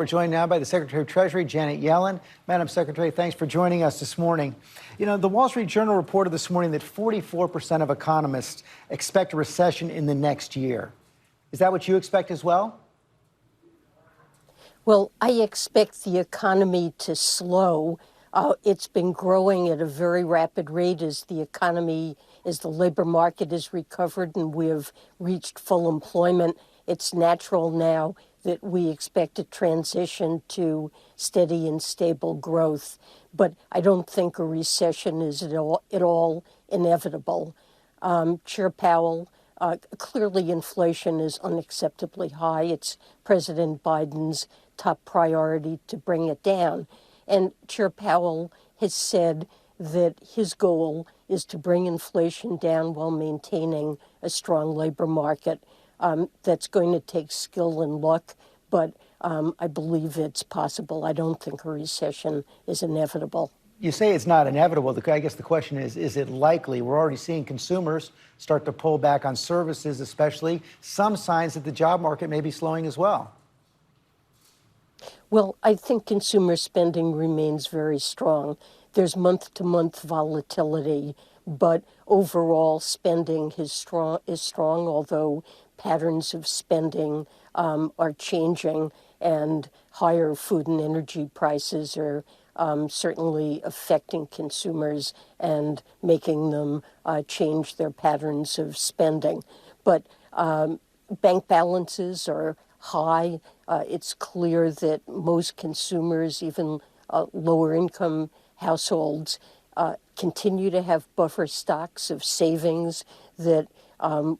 We're joined now by the Secretary of Treasury, Janet Yellen. Madam Secretary, thanks for joining us this morning. You know, the Wall Street Journal reported this morning that 44% of economists expect a recession in the next year. Is that what you expect as well? Well, I expect the economy to slow. It's been growing at a very rapid rate as the labor market has recovered and we have reached full employment. It's natural now that we expect a transition to steady and stable growth. But I don't think a recession is at all inevitable. Chair Powell, clearly inflation is unacceptably high. It's President Biden's top priority to bring it down. And Chair Powell has said that his goal is to bring inflation down while maintaining a strong labor market. That's going to take skill and luck, but I believe it's possible. I don't think a recession is inevitable. You say it's not inevitable. I guess the question is it likely? We're already seeing consumers start to pull back on services, especially. Some signs that the job market may be slowing as well. Well, I think consumer spending remains very strong. There's month-to-month volatility, but overall spending is strong, although patterns of spending are changing, and higher food and energy prices are certainly affecting consumers and making them change their patterns of spending. But bank balances are high. It's clear that most consumers, even lower income households, continue to have buffer stocks of savings that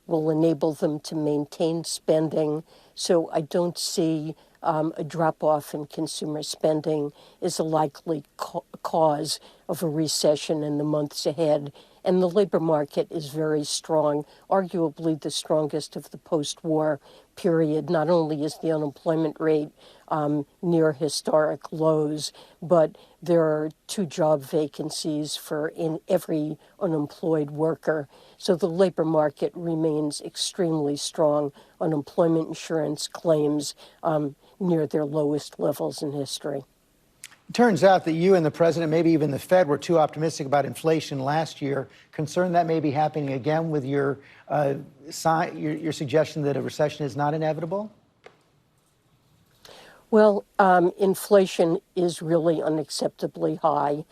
will enable them to maintain spending. So I don't see a drop-off in consumer spending is a likely cause of a recession in the months ahead. And the labor market is very strong, arguably the strongest of the post-war period. Not only is the unemployment rate near historic lows, but there are 2 job vacancies in every unemployed worker. So the labor market remains extremely strong. Unemployment insurance claims near their lowest levels in history. It turns out that you and the president, maybe even the Fed, were too optimistic about inflation last year. Concerned that may be happening again with your suggestion that a recession is not inevitable? Well, inflation is really unacceptably high.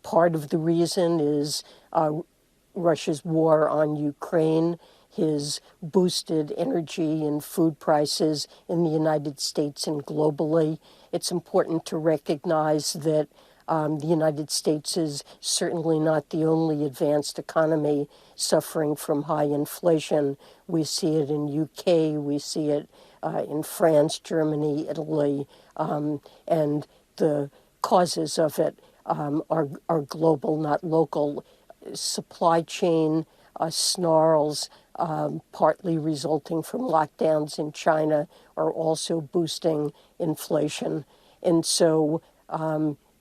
Part of the reason is Russia's war on Ukraine, his boosted energy and food prices in the United States and globally. It's important to recognize that the United States is certainly not the only advanced economy suffering from high inflation. We see it in UK, we see it in France, Germany, Italy, and the causes of it are global, not local. Supply chain snarls, partly resulting from lockdowns in China, are also boosting inflation. And so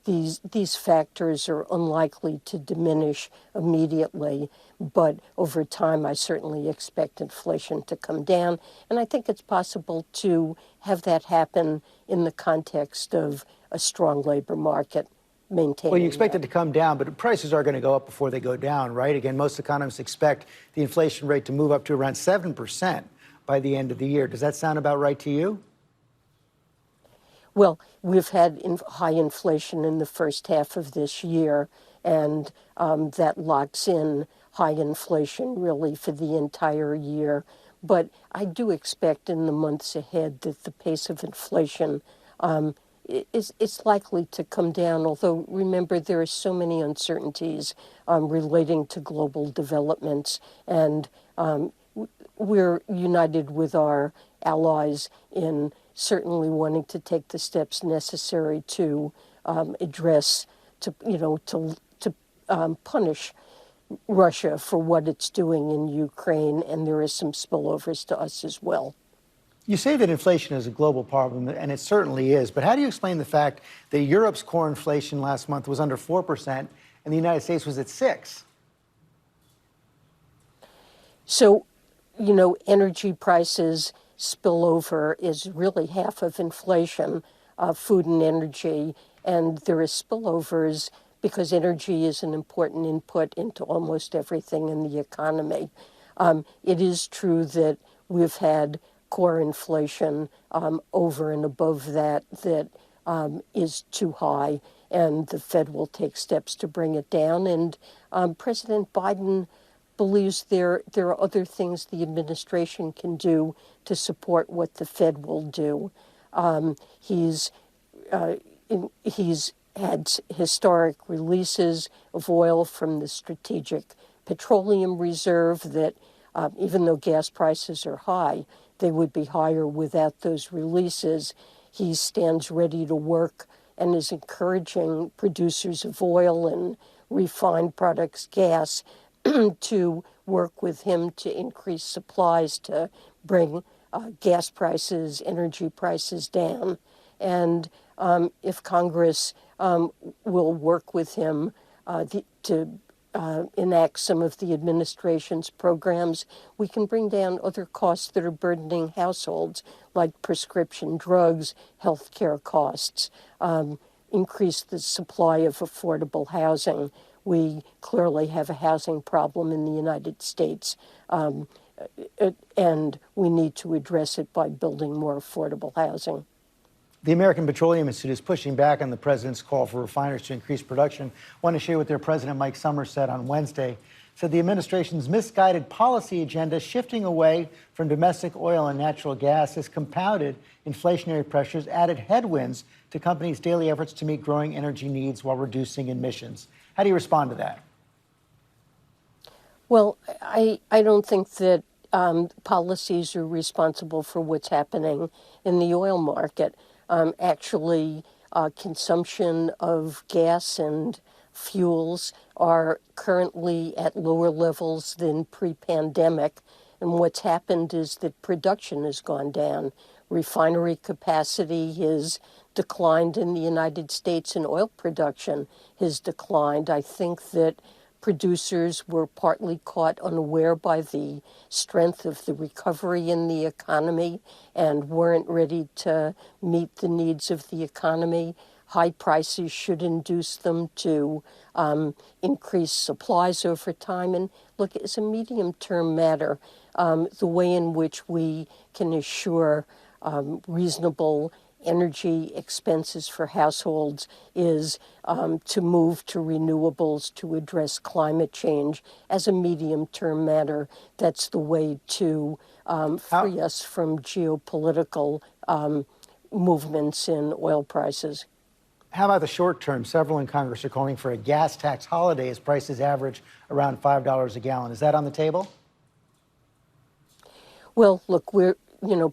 these factors are unlikely to diminish immediately, but over time I certainly expect inflation to come down. And I think it's possible to have that happen in the context of a strong labor market. Well, you expect it to come down, but prices are going to go up before they go down, right? Again, most economists expect the inflation rate to move up to around 7% by the end of the year. Does that sound about right to you? Well, we've had high inflation in the first half of this year, and that locks in high inflation really for the entire year. But I do expect in the months ahead that the pace of inflation it's likely to come down, although remember there are so many uncertainties relating to global developments, and we're united with our allies in certainly wanting to take the steps necessary to punish Russia for what it's doing in Ukraine, and there is some spillovers to us as well. You say that inflation is a global problem, and it certainly is, but how do you explain the fact that Europe's core inflation last month was under 4% and the United States was at 6%? So, energy prices spillover is really half of inflation, food and energy, and there is spillovers because energy is an important input into almost everything in the economy. It is true that we've had core inflation over and above that is too high, and the Fed will take steps to bring it down. And President Biden believes there are other things the administration can do to support what the Fed will do. He's had historic releases of oil from the Strategic Petroleum Reserve that, even though gas prices are high, they would be higher without those releases. He stands ready to work and is encouraging producers of oil and refined products, gas, to work with him to increase supplies to bring gas prices, energy prices down. And if Congress will work with him to enact some of the administration's programs, we can bring down other costs that are burdening households, like prescription drugs, health care costs, increase the supply of affordable housing. We clearly have a housing problem in the United States, and we need to address it by building more affordable housing. The American Petroleum Institute is pushing back on the president's call for refiners to increase production. I want to share what their president, Mike Summers, said on Wednesday. Said the administration's misguided policy agenda shifting away from domestic oil and natural gas has compounded inflationary pressures, added headwinds to companies' daily efforts to meet growing energy needs while reducing emissions. How do you respond to that? Well, I don't think that policies are responsible for what's happening in the oil market. Actually, consumption of gas and fuels are currently at lower levels than pre-pandemic. And what's happened is that production has gone down. Refinery capacity has declined in the United States and oil production has declined. I think that producers were partly caught unaware by the strength of the recovery in the economy and weren't ready to meet the needs of the economy. High prices should induce them to increase supplies over time. And look, it's a medium-term matter. The way in which we can assure reasonable energy expenses for households is to move to renewables to address climate change as a medium-term matter. That's the way to free us from geopolitical movements in oil prices. How about the short term? Several in Congress are calling for a gas tax holiday as prices average around $5 a gallon. Is that on the table? Well, look,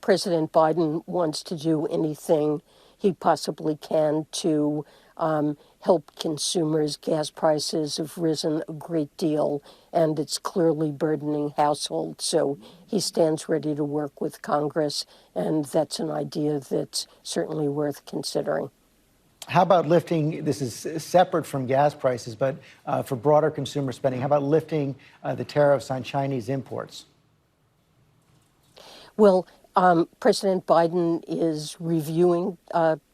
President Biden wants to do anything he possibly can to help consumers. Gas prices have risen a great deal, and it's clearly burdening households. So he stands ready to work with Congress, and that's an idea that's certainly worth considering. How about lifting, this is separate from gas prices, but for broader consumer spending, how about lifting the tariffs on Chinese imports? Well, President Biden is reviewing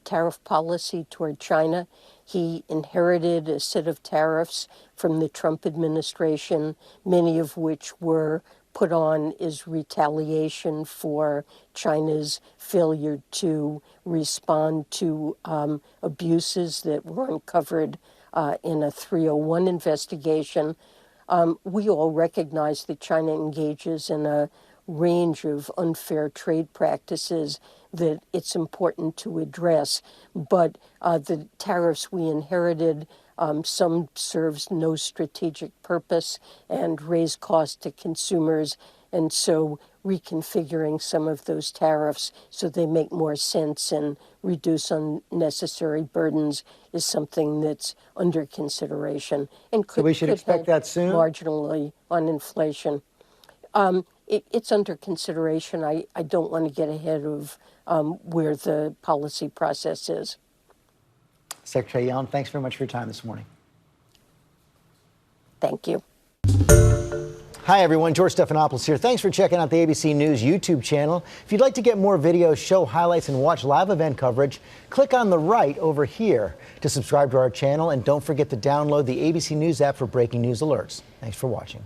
tariff policy toward China. He inherited a set of tariffs from the Trump administration, many of which were put on as retaliation for China's failure to respond to abuses that were uncovered in a 301 investigation. We all recognize that China engages in a range of unfair trade practices that it's important to address. But the tariffs we inherited, some serves no strategic purpose and raise costs to consumers. And so reconfiguring some of those tariffs so they make more sense and reduce unnecessary burdens is something that's under consideration and could, so we should expect that soon? Marginally on inflation. It's under consideration. I don't want to get ahead of where the policy process is. Secretary Yellen, thanks very much for your time this morning. Thank you. Hi, everyone. George Stephanopoulos here. Thanks for checking out the ABC News YouTube channel. If you'd like to get more videos, show highlights, and watch live event coverage, click on the right over here to subscribe to our channel. And don't forget to download the ABC News app for breaking news alerts. Thanks for watching.